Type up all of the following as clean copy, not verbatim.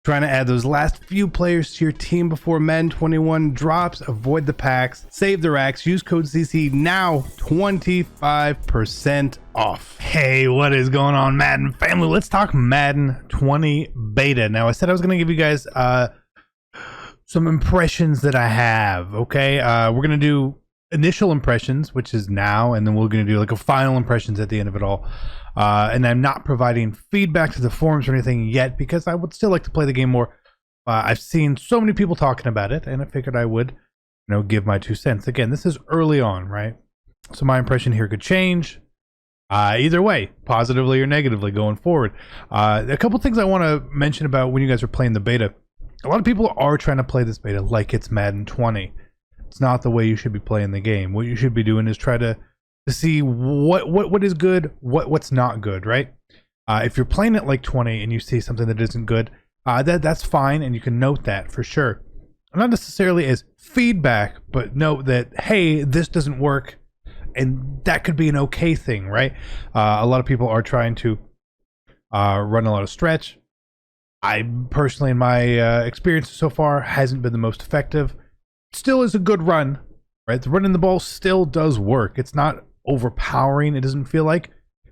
Trying to add those last few players to your team before Madden 21 drops. Avoid the packs, save the racks, use code CC now, 25% off. Hey, what is going on, Madden family? Let's talk Madden 20 beta. Now, I said I was going to give you guys some impressions that I have, okay? We're going to do initial impressions, which is now, and then we're going to do like a final impressions at the end of it all. And I'm not providing feedback to the forums or anything yet because I would still like to play the game more. I've seen so many people talking about it, and I figured I would, give my 2 cents. Again, this is early on, right? So my impression here could change either way, positively or negatively going forward. A couple things I want to mention about when you guys are playing the beta. A lot of people are trying to play this beta like it's Madden 20. It's not the way you should be playing the game. What you should be doing is try to see what is good, what's not good, right? If you're playing it like 20 and you see something that isn't good, that's fine, and you can note that for sure. Not necessarily as feedback, but note that, hey, this doesn't work, and that could be an okay thing, right? A lot of people are trying to run a lot of stretch. I personally, in my experience so far, hasn't been the most effective. Still is a good run, right? The running the ball still does work. It's not overpowering. It doesn't feel like.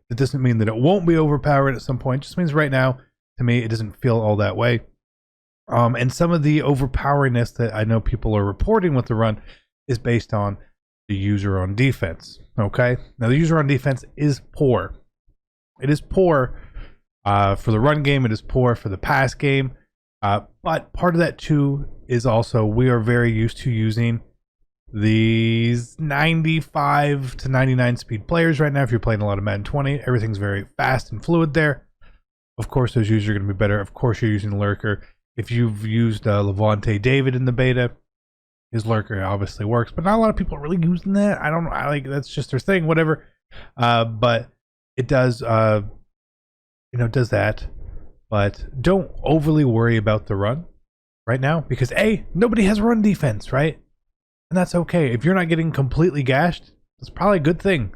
It doesn't mean that it won't be overpowered at some point. It just means right now, to me, it doesn't feel all that way. And some of the overpoweringness that I know people are reporting with the run is based on the user on defense. Okay, now the user on defense is poor. It is poor for the run game. It is poor for the pass game. But part of that too is also we are very used to using these 95 to 99 speed players right now. If you're playing a lot of Madden 20, everything's very fast and fluid there. Of course, those users are going to be better. Of course, you're using Lurker. If you've used Levante David in the beta, his Lurker obviously works, but not a lot of people are really using that. I don't know. I like that's just their thing, whatever. But it does, does that. But don't overly worry about the run right now because nobody has run defense, right? And that's okay. If you're not getting completely gashed, that's probably a good thing,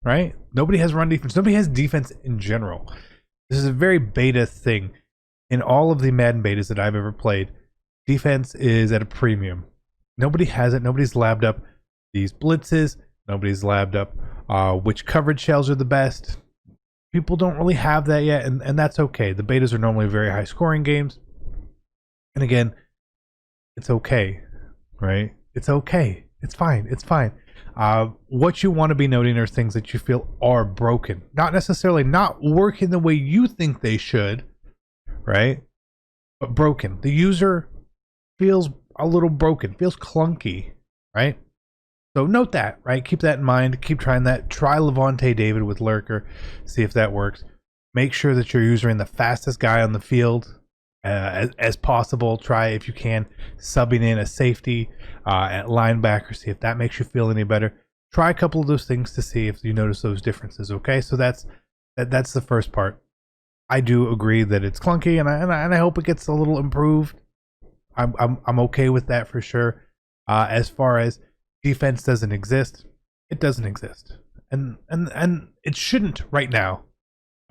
right? Nobody has run defense. Nobody has defense in general. This is a very beta thing. In all of the Madden betas that I've ever played, defense is at a premium. Nobody has it. Nobody's labbed up these blitzes. Nobody's labbed up which coverage shells are the best. People don't really have that yet, and that's okay. The betas are normally very high scoring games. And again, it's okay, right? It's okay. It's fine. It's fine. What you want to be noting are things that you feel are broken. Not necessarily not working the way you think they should, right? But broken. The user feels a little broken, feels clunky, right? So note that, right? Keep that in mind. Keep trying that. Try Levante David with Lurker. See if that works. Make sure that you're using the fastest guy on the field as possible. Try, if you can, subbing in a safety at linebacker. See if that makes you feel any better. Try a couple of those things to see if you notice those differences. Okay, so that's the first part. I do agree that it's clunky, and I hope it gets a little improved. I'm okay with that for sure. As far as defense doesn't exist, it doesn't exist, and it shouldn't right now.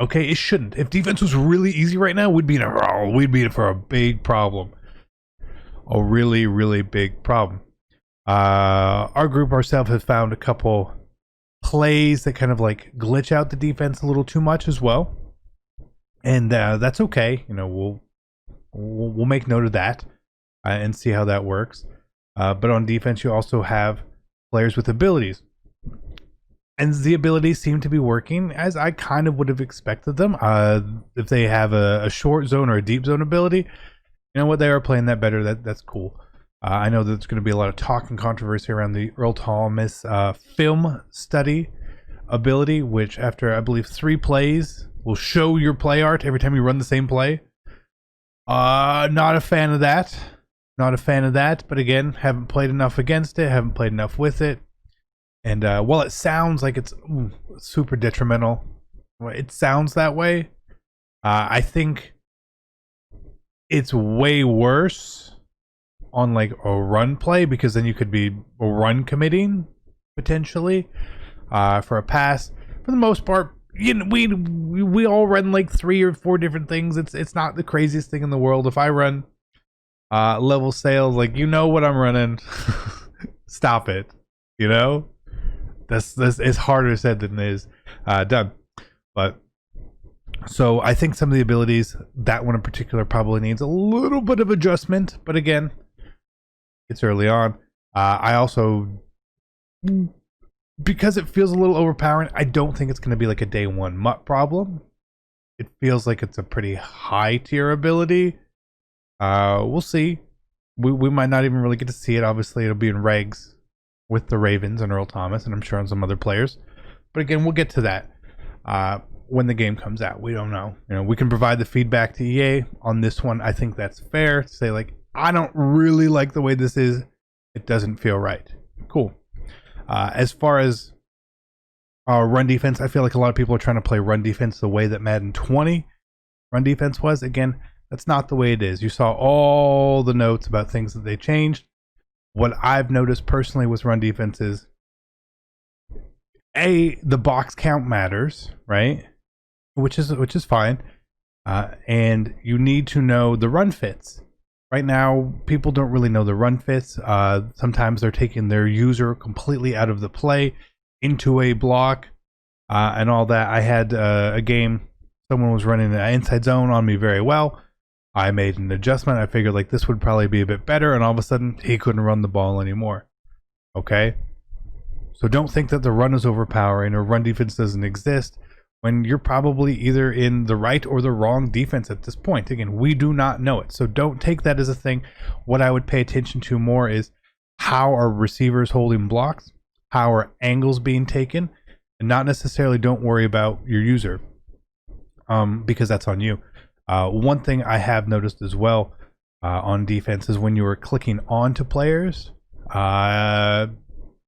Okay, it shouldn't. If defense was really easy right now, we'd be in for a big problem. A really, really big problem. Our group ourselves has found a couple plays that kind of like glitch out the defense a little too much as well. And that's okay. We'll make note of that and see how that works. But on defense, you also have players with abilities. And the abilities seem to be working as I kind of would have expected them. If they have a short zone or a deep zone ability, they are playing that better. That's cool. I know that there's going to be a lot of talk and controversy around the Earl Thomas film study ability, which after I believe 3 plays will show your play art every time you run the same play. Not a fan of that. Not a fan of that. But again, haven't played enough against it. Haven't played enough with it. And while it sounds like it's super detrimental, it sounds that way. I think it's way worse on like a run play because then you could be run committing potentially for a pass. For the most part, we all run like 3 or 4 different things. It's not the craziest thing in the world. If I run level sales, like, what I'm running. Stop it. That's it's harder said than it is done. But so I think some of the abilities, that one in particular probably needs a little bit of adjustment, but again, it's early on. I also, because it feels a little overpowering, I don't think it's going to be like a day one MUT problem. It feels like it's a pretty high tier ability. We'll see. We might not even really get to see it. Obviously, it'll be in regs with the Ravens and Earl Thomas, and I'm sure on some other players. But again, we'll get to that when the game comes out. We don't know. We can provide the feedback to EA on this one. I think that's fair to say, like, I don't really like the way this is. It doesn't feel right. Cool. As far as run defense, I feel like a lot of people are trying to play run defense the way that Madden 20 run defense was. Again, that's not the way it is. You saw all the notes about things that they changed. What I've noticed personally with run defense is, the box count matters, right? Which is fine. And you need to know the run fits. Right now, people don't really know the run fits. Sometimes they're taking their user completely out of the play into a block and all that. I had a game, someone was running an inside zone on me very well. I made an adjustment. I figured like this would probably be a bit better, and all of a sudden he couldn't run the ball anymore. Okay? So don't think that the run is overpowering or run defense doesn't exist when you're probably either in the right or the wrong defense at this point. Again, we do not know it. So don't take that as a thing. What I would pay attention to more is how are receivers holding blocks? How are angles being taken? And not necessarily don't worry about your user because that's on you. One thing I have noticed as well on defense is when you are clicking onto players,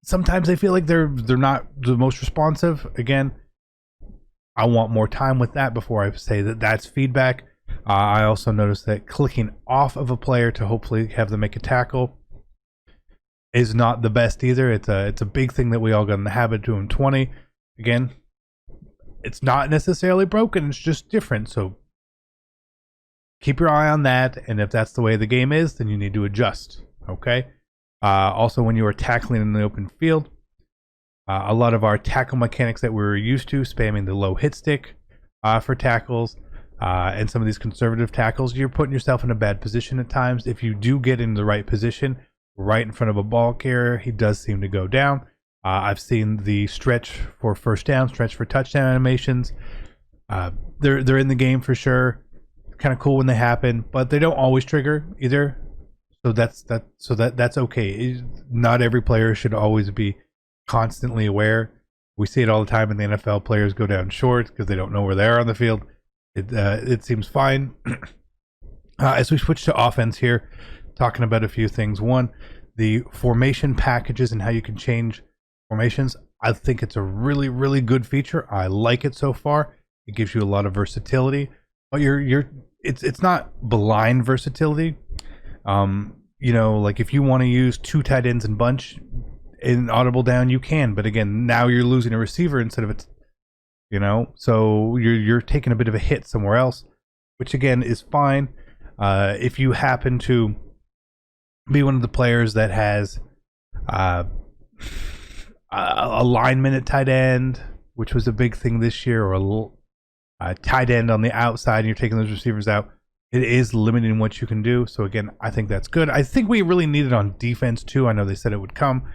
sometimes I feel like they're not the most responsive. Again, I want more time with that before I say that that's feedback. I also noticed that clicking off of a player to hopefully have them make a tackle is not the best either. It's a big thing that we all got in the habit to in 20. Again, it's not necessarily broken. It's just different. So keep your eye on that. And if that's the way the game is, then you need to adjust. Okay. Also, when you are tackling in the open field, a lot of our tackle mechanics that we were used to, spamming the low hit stick for tackles, and some of these conservative tackles, you're putting yourself in a bad position at times. If you do get in the right position, right in front of a ball carrier, he does seem to go down. I've seen the stretch for first down, stretch for touchdown animations. They're in the game for sure. Kind of cool when they happen, but they don't always trigger either. So that's okay. Not every player should always be constantly aware. We see it all the time in the NFL. Players go down short because they don't know where they are on the field. It seems fine. As we switch to offense here, talking about a few things. One, the formation packages and how you can change formations. I think it's a really, really good feature. I like it so far. It gives you a lot of versatility, but it's not blind versatility. Like if you want to use 2 tight ends and bunch in audible down, you can, but again, now you're losing a receiver instead of it, so you're taking a bit of a hit somewhere else, which again is fine. If you happen to be one of the players that has a lineman at tight end, which was a big thing this year, or a tight end on the outside, and you're taking those receivers out, it is limiting what you can do. So again, I think that's good. I think we really need it on defense too. I know they said it would come,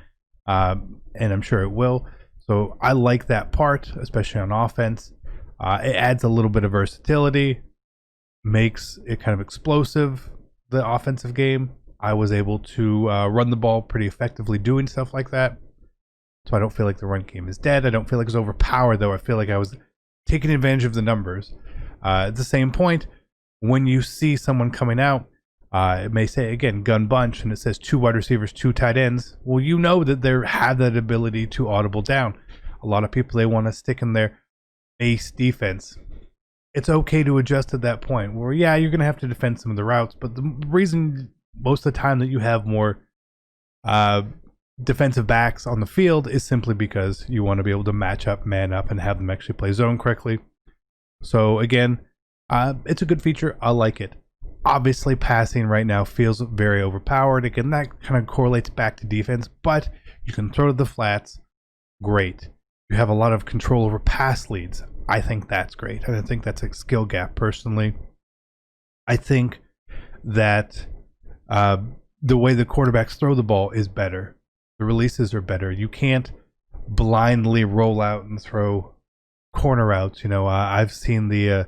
and I'm sure it will. So I like that part, especially on offense. It adds a little bit of versatility, makes it kind of explosive, the offensive game. I was able to run the ball pretty effectively doing stuff like that. So I don't feel like the run game is dead. I don't feel like it's overpowered, though. I feel like I was taking advantage of the numbers. At the same point, when you see someone coming out, it may say, again, gun bunch, and it says 2 wide receivers, 2 tight ends. Well, you know that they have that ability to audible down. A lot of people, they want to stick in their base defense. It's okay to adjust at that point where, yeah, you're going to have to defend some of the routes, but the reason most of the time that you have more defensive backs on the field is simply because you want to be able to match up, man up, and have them actually play zone correctly. So again, it's a good feature. I like it. Obviously, passing right now feels very overpowered. Again, that kind of correlates back to defense, but you can throw to the flats. Great. You have a lot of control over pass leads. I think that's great. I think that's a skill gap, personally. I think that the way the quarterbacks throw the ball is better. The releases are better. You can't blindly roll out and throw corner routes. I've seen the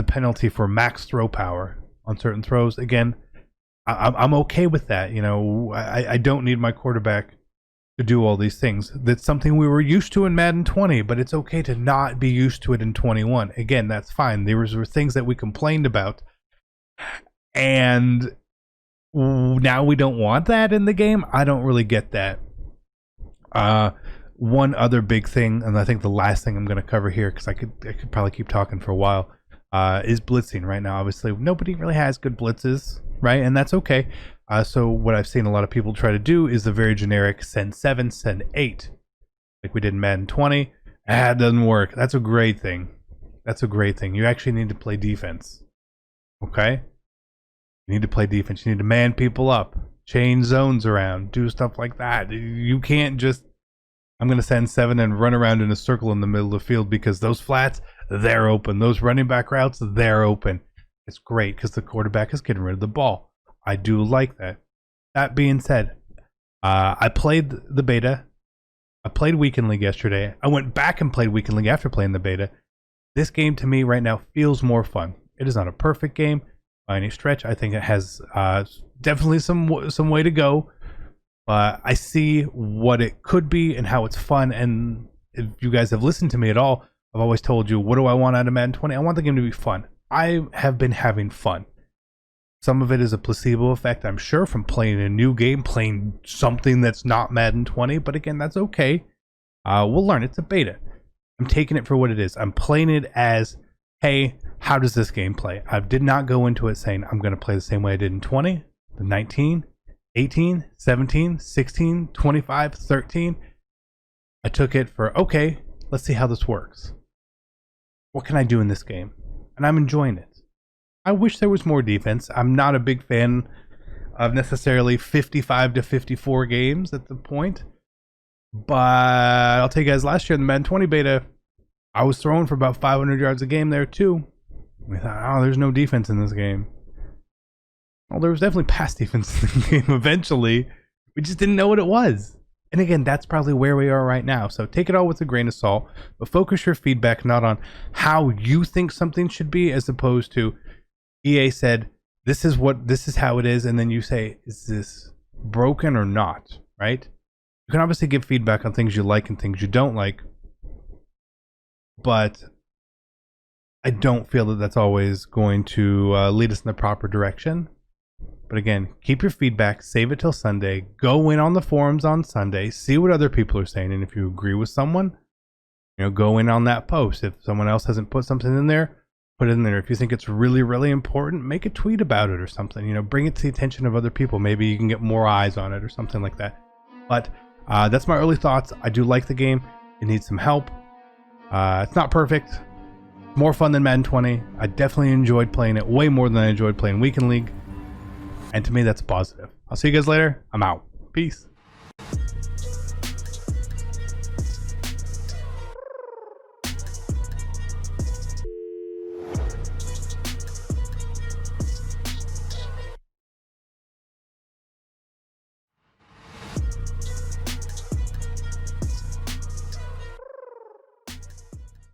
penalty for max throw power on certain throws. Again, I'm okay with that. I don't need my quarterback to do all these things. That's something we were used to in Madden 20, but it's okay to not be used to it in 21. Again, that's fine. There were things that we complained about, and now we don't want that in the game. I don't really get that. One other big thing, and I think the last thing I'm going to cover here, because I could probably keep talking for a while, is blitzing. Right now, obviously, nobody really has good blitzes, right? And that's okay. So what I've seen a lot of people try to do is the very generic send 7, send 8, like we did in Madden 20. It doesn't work. That's a great thing. That's a great thing. You actually need to play defense. Okay? You need to play defense. You need to man people up, change zones around, do stuff like that. You can't just, I'm going to send 7 and run around in a circle in the middle of the field, because those flats, they're open. Those running back routes, they're open. It's great because the quarterback is getting rid of the ball. I do like that. That being said, I played the beta. I played Weekend League yesterday. I went back and played Weekend League after playing the beta. This game to me right now feels more fun. It is not a perfect game by any stretch. I think it has definitely some way to go. But I see what it could be and how it's fun. And if you guys have listened to me at all, I've always told you, what do I want out of Madden 20? I want the game to be fun. I have been having fun. Some of it is a placebo effect, I'm sure, from playing a new game, playing something that's not Madden 20. But again, that's okay. We'll learn. It's a beta. I'm taking it for what it is. I'm playing it as, hey, how does this game play? I did not go into it saying I'm going to play the same way I did in 20, the 19, 18, 17, 16, 25, 13. I took it for, okay, let's see how this works. What can I do in this game? And I'm enjoying it. I wish there was more defense. I'm not a big fan of necessarily 55 to 54 games at the point. But I'll tell you guys, last year in the Madden 20 beta, I was throwing for about 500 yards a game there too. We thought, oh, there's no defense in this game. Well, there was definitely pass defense in the game eventually. We just didn't know what it was. And again, that's probably where we are right now. So take it all with a grain of salt, but focus your feedback not on how you think something should be, as opposed to EA said, this is how it is, and then you say, is this broken or not, right? You can obviously give feedback on things you like and things you don't like, but I don't feel that that's always going to lead us in the proper direction. But again, keep your feedback, save it till Sunday, go in on the forums on Sunday, see what other people are saying, and if you agree with someone, go in on that post. If someone else hasn't put something in there, put it in there. If you think it's really, really important, make a tweet about it or something. Bring it to the attention of other people. Maybe you can get more eyes on it or something like that. But that's my early thoughts. I do like the game. It needs some help. It's not perfect. More fun than Madden 20. I definitely enjoyed playing it way more than I enjoyed playing Weekend League. And to me, that's positive. I'll see you guys later. I'm out. Peace.